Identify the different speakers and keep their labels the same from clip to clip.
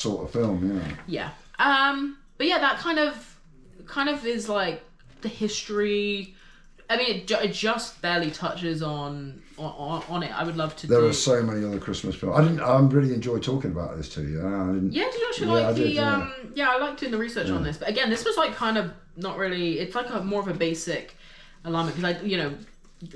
Speaker 1: sort of film,
Speaker 2: Yeah. But yeah, that kind of is like the history. I mean, it just barely touches on it. I would love to.
Speaker 1: There are so many other Christmas films. I really enjoyed talking about this to you.
Speaker 2: Yeah, did you actually like the? Yeah, I liked doing the research on this. But again, this was like kind of not really. It's like more of a basic alignment because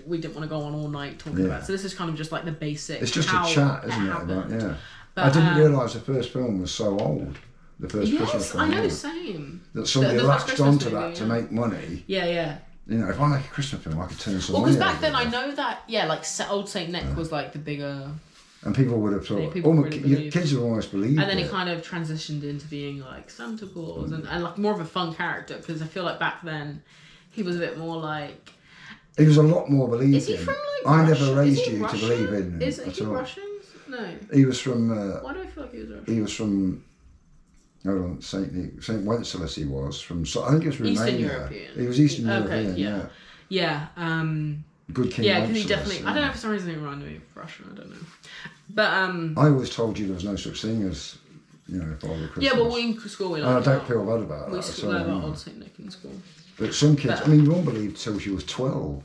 Speaker 2: we didn't want to go on all night talking about it. So this is kind of just like the basic.
Speaker 1: It's just a chat, isn't it? But I didn't realise the first film was so old. The first Christmas film.
Speaker 2: I know, same.
Speaker 1: That somebody latched onto that to make money.
Speaker 2: Yeah.
Speaker 1: If I make a Christmas film, I could turn some money.
Speaker 2: Well, because back then I know that, like Old Saint Nick was like the bigger.
Speaker 1: And people would have thought, kids would almost believe.
Speaker 2: And then it kind of transitioned into being like Santa Claus and like more of a fun character because I feel like back then he was a bit more like.
Speaker 1: He was a lot more believed
Speaker 2: Is he from like
Speaker 1: I
Speaker 2: Russia?
Speaker 1: never raised you to believe in him.
Speaker 2: Is he Russian? No.
Speaker 1: He was from.
Speaker 2: Why do I feel like he was Russian?
Speaker 1: He was from. Hold on, Saint Wenceslas. He was from. I think it was Romania.
Speaker 2: Eastern European.
Speaker 1: He was Eastern European.
Speaker 2: Yeah.
Speaker 1: Good King.
Speaker 2: Yeah, because he definitely. I don't know, for some reason he reminded me of Russian. I don't know. But
Speaker 1: I always told you there was no such thing as Father Christmas.
Speaker 2: Yeah, but we in school we
Speaker 1: I don't feel bad about that.
Speaker 2: We learned about Old Saint Nick in school.
Speaker 1: But some kids, your mum believed till she was 12.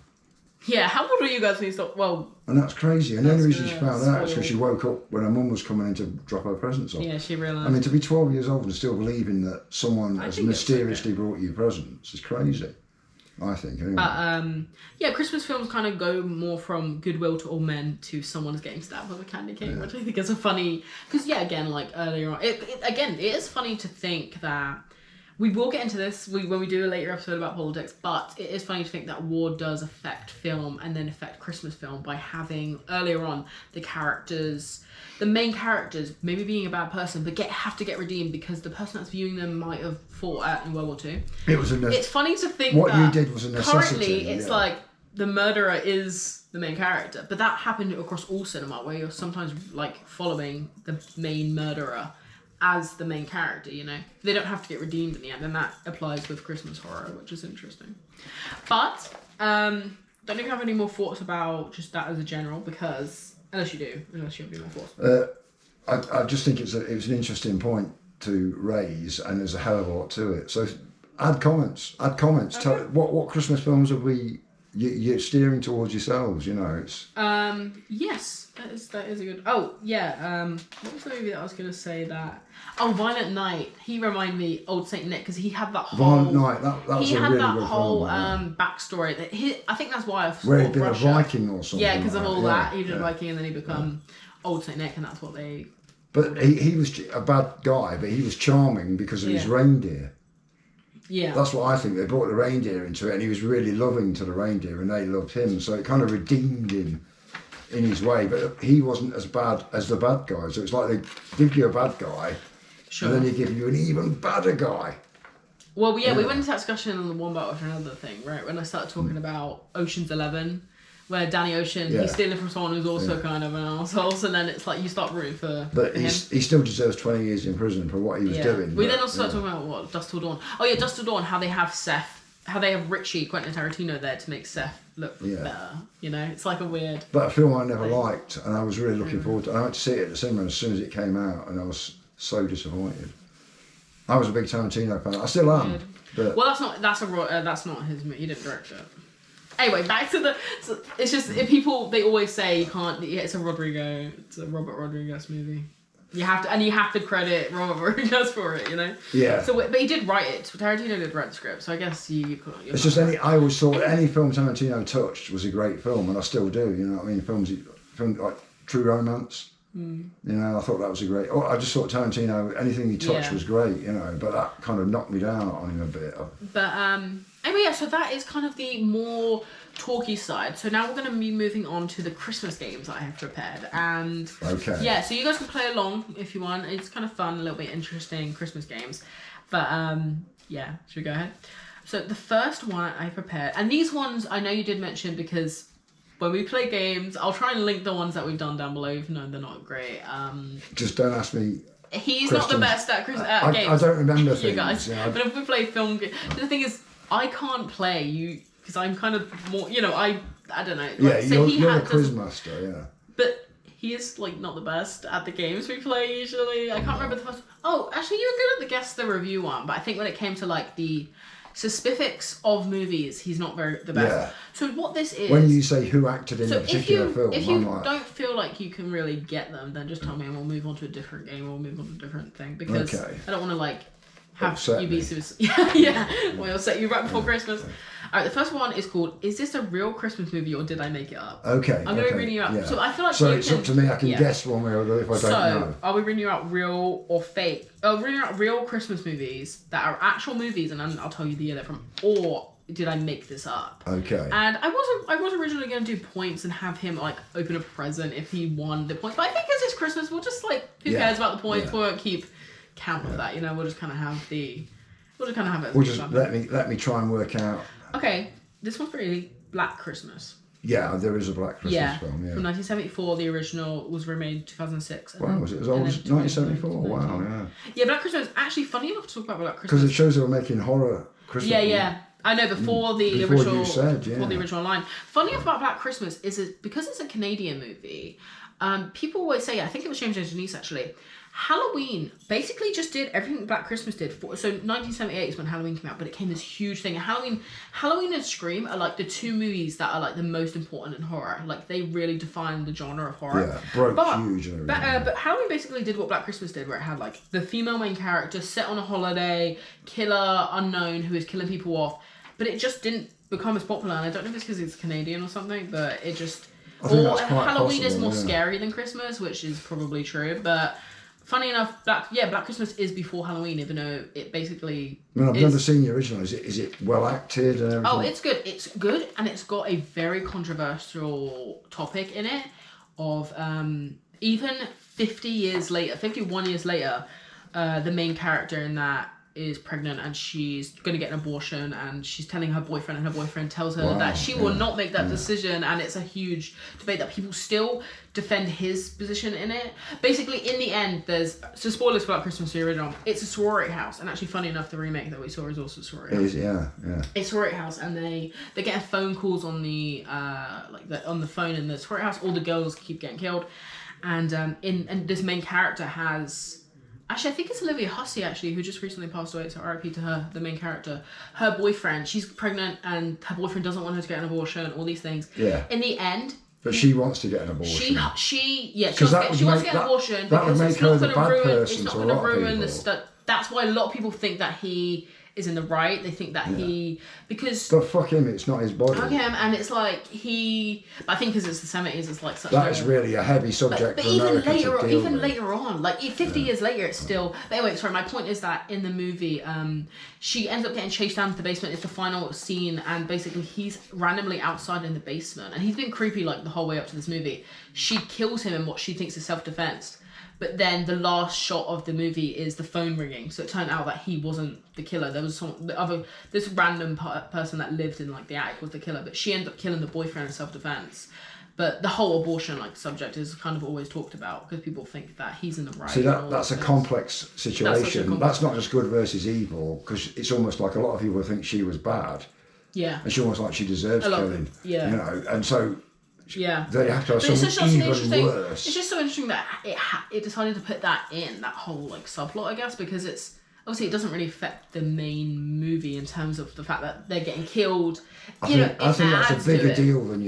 Speaker 2: Yeah, how old were you guys when you stopped? Well,
Speaker 1: and that's crazy. And the only reason she found out is because she woke up when her mum was coming in to drop her presents off.
Speaker 2: Yeah, she realised.
Speaker 1: I mean, to be 12 years old and still believing that someone has mysteriously brought you presents is crazy. I think, anyway.
Speaker 2: But, Christmas films kind of go more from goodwill to all men to someone's getting stabbed with a candy cane, which I think is a funny... Because, again, like earlier on... It is funny to think that... We will get into this when we do a later episode about politics, but it is funny to think that war does affect film and then affect Christmas film by having, earlier on, the main characters maybe being a bad person, but have to get redeemed because the person that's viewing them might have fought in World War II.
Speaker 1: It's
Speaker 2: funny to think
Speaker 1: what
Speaker 2: that
Speaker 1: you did was a necessity.
Speaker 2: Currently, it's like the murderer is the main character, but that happened across all cinema where you're sometimes like following the main murderer as the main character, They don't have to get redeemed in the end, and that applies with Christmas horror, which is interesting. But, don't even have any more thoughts about just that as a general, because, unless you have any more thoughts.
Speaker 1: I just think it was an interesting point to raise, and there's a hell of a lot to it. So, add comments. Okay. Tell, what Christmas films are you're steering towards yourselves, it's...
Speaker 2: Yes, that is a good... Oh, yeah, what was the movie that I was going to say that... Oh, Violent Night. He reminded me Old Saint Nick, because he had that whole...
Speaker 1: Violent Night, that was a really good film. He had that whole
Speaker 2: backstory. I think that's why I
Speaker 1: where he'd been a Viking or something.
Speaker 2: Yeah, because of all that. He did a Viking, and then he become Old Saint Nick, and that's what they...
Speaker 1: But he was a bad guy, but he was charming because of his reindeer.
Speaker 2: Yeah.
Speaker 1: That's what I think. They brought the reindeer into it, and he was really loving to the reindeer, and they loved him. So it kind of redeemed him in his way. But he wasn't as bad as the bad guy. So it's like they give you a bad guy, and then they give you an even badder guy.
Speaker 2: Well, we went into that discussion on the One Battle for Another thing, right? When I started talking about Ocean's 11, where Danny Ocean, he's stealing from someone who's also kind of an arsehole, so then it's like you start rooting for
Speaker 1: But
Speaker 2: him.
Speaker 1: He still deserves 20 years in prison for what he was doing.
Speaker 2: We then also started talking about Dusk Till Dawn. Oh yeah, Dusk Till Dawn, how they have Richie, Quentin Tarantino there to make Seth look better. It's like a weird...
Speaker 1: But a film I never liked, and I was really looking forward to it. I went to see it at the cinema as soon as it came out, and I was so disappointed. I was a big Tarantino fan. I still am. But...
Speaker 2: Well, that's not his movie. He didn't direct it. Anyway, back to it's just, if people, they always say you can't, it's a Robert Rodriguez movie. You have to credit Robert Rodriguez for it,
Speaker 1: Yeah.
Speaker 2: So, but he did write it. Tarantino did write the script, so I guess
Speaker 1: it's just I always thought any film Tarantino touched was a great film, and I still do, films like True Romance. I thought that was a great... I just thought Tarantino, anything he touched was great, but that kind of knocked me down on him a bit.
Speaker 2: But, anyway, so that is kind of the more talky side. So now we're going to be moving on to the Christmas games that I have prepared. And, yeah, so you guys can play along if you want. It's kind of fun, a little bit interesting Christmas games. But, yeah, should we go ahead? So the first one I prepared, and these ones I know you did mention because... When we play games, I'll try and link the ones that we've done down below, even though they're not great.
Speaker 1: Just don't ask me.
Speaker 2: He's
Speaker 1: questions.
Speaker 2: not the best at games.
Speaker 1: I don't remember things.
Speaker 2: You guys.
Speaker 1: Yeah,
Speaker 2: but if we play film games, the thing is, I can't play you because I'm kind of more, I don't know.
Speaker 1: Like, you're the quiz master, yeah.
Speaker 2: But he is like not the best at the games we play usually. I can't remember the first. Oh, actually, you were good at the guess the review one, but I think when it came to like the specifics of movies, he's not the best.
Speaker 1: Yeah.
Speaker 2: So what this is,
Speaker 1: When you say who acted in a particular film,
Speaker 2: if you
Speaker 1: I'm like,
Speaker 2: don't feel like you can really get them, then just tell me and we'll move on to a different game or we'll move on to a different thing, because I don't want to like have
Speaker 1: upset
Speaker 2: you be yeah, we'll set you right before Christmas. Alright, the first one is called "Is this a real Christmas movie or did I make it up?"
Speaker 1: Okay.
Speaker 2: I'm going to be reading you out.
Speaker 1: Yeah.
Speaker 2: So I feel like
Speaker 1: so
Speaker 2: you
Speaker 1: it's
Speaker 2: can,
Speaker 1: up to me. I can guess one way or the other if I don't know.
Speaker 2: are we reading you out real or fake? Reading you out real Christmas movies that are actual movies, and I'll tell you the year they're from, or did I make this up?
Speaker 1: Okay.
Speaker 2: And I was originally going to do points and have him like open a present if he won the points, but I think as it's Christmas, we'll just like who cares about the points? We won't keep count of that. You know, we'll just kind of have it.
Speaker 1: We'll just let me try and work out.
Speaker 2: Okay, this one's pretty Black Christmas.
Speaker 1: Yeah, there is a Black Christmas film. Yeah.
Speaker 2: From 1974, the original was remade in 2006.
Speaker 1: Wow, was it as old as 1974? Wow, yeah.
Speaker 2: Yeah, Black Christmas. Actually, funny enough to talk about Black Christmas.
Speaker 1: Because it shows they were making horror Christmas.
Speaker 2: Yeah. I know before the
Speaker 1: Before
Speaker 2: original.
Speaker 1: you said,
Speaker 2: Before the original line. Funny enough about Black Christmas is because it's a Canadian movie. People always say, I think it was James and Janice actually. Halloween basically just did everything Black Christmas did. So 1978 is when Halloween came out, but it became this huge thing. And Halloween and Scream are like the two movies that are like the most important in horror. Like they really defined the genre of horror.
Speaker 1: Yeah, broke huge and everything.
Speaker 2: But Halloween basically did what Black Christmas did, where it had like the female main character set on a holiday, killer unknown who is killing people off, but it just didn't become as popular. And I don't know if it's because it's Canadian or something, but it just. Or Halloween is more scary than Christmas, which is probably true, but. Funny enough, Black Christmas is before Halloween, even though it basically.
Speaker 1: I mean, I've never seen the original. Is it well acted and everything?
Speaker 2: Oh, it's good. It's good, and it's got a very controversial topic in it. Of even 51 years later, the main character in that is pregnant and she's going to get an abortion, and she's telling her boyfriend, and her boyfriend tells her that she will not make that decision, and it's a huge debate that people still defend his position in it. Basically, in the end, so spoilers for Black Christmas, the original, it's a sorority house, and actually funny enough, the remake that we saw is also a sorority house.
Speaker 1: It is, yeah.
Speaker 2: It's a sorority house, and they get phone calls on the on the phone in the sorority house. All the girls keep getting killed, and this main character has. Actually, I think it's Olivia Hussey, actually, who just recently passed away, so RIP to her, the main character. Her boyfriend, she's pregnant, and her boyfriend doesn't want her to get an abortion, all these things.
Speaker 1: Yeah.
Speaker 2: In the end...
Speaker 1: But she wants to get an abortion.
Speaker 2: She wants to get an abortion because it's not going to ruin the stuff. That's why a lot of people think that he is in the right. They think that because...
Speaker 1: But fuck him, it's not his body.
Speaker 2: Fuck him, and it's like but I think because it's the 70s, it's like such
Speaker 1: That is really a heavy subject
Speaker 2: but
Speaker 1: for
Speaker 2: even
Speaker 1: America
Speaker 2: later on, like 50 years later, it's still... But anyway, sorry, my point is that in the movie, she ends up getting chased down to the basement. It's the final scene, and basically he's randomly outside in the basement, and he's been creepy like the whole way up to this movie. She kills him in what she thinks is self-defense. But then the last shot of the movie is the phone ringing. So it turned out that he wasn't the killer. There was this random person that lived in like the attic was the killer. But she ended up killing the boyfriend in self-defense. But the whole abortion like subject is kind of always talked about because people think that he's in the right.
Speaker 1: See, that's a complex situation. That's not just good versus evil, because it's almost like a lot of people think she was bad.
Speaker 2: Yeah.
Speaker 1: And she almost like she deserves killing.
Speaker 2: Yeah.
Speaker 1: You know, and so...
Speaker 2: Yeah,
Speaker 1: they have to have something even worse.
Speaker 2: It's just so interesting that it decided to put that whole like subplot, I guess, because it's obviously it doesn't really affect the main movie in terms of the fact that they're getting killed.
Speaker 1: I think that's a bigger deal than you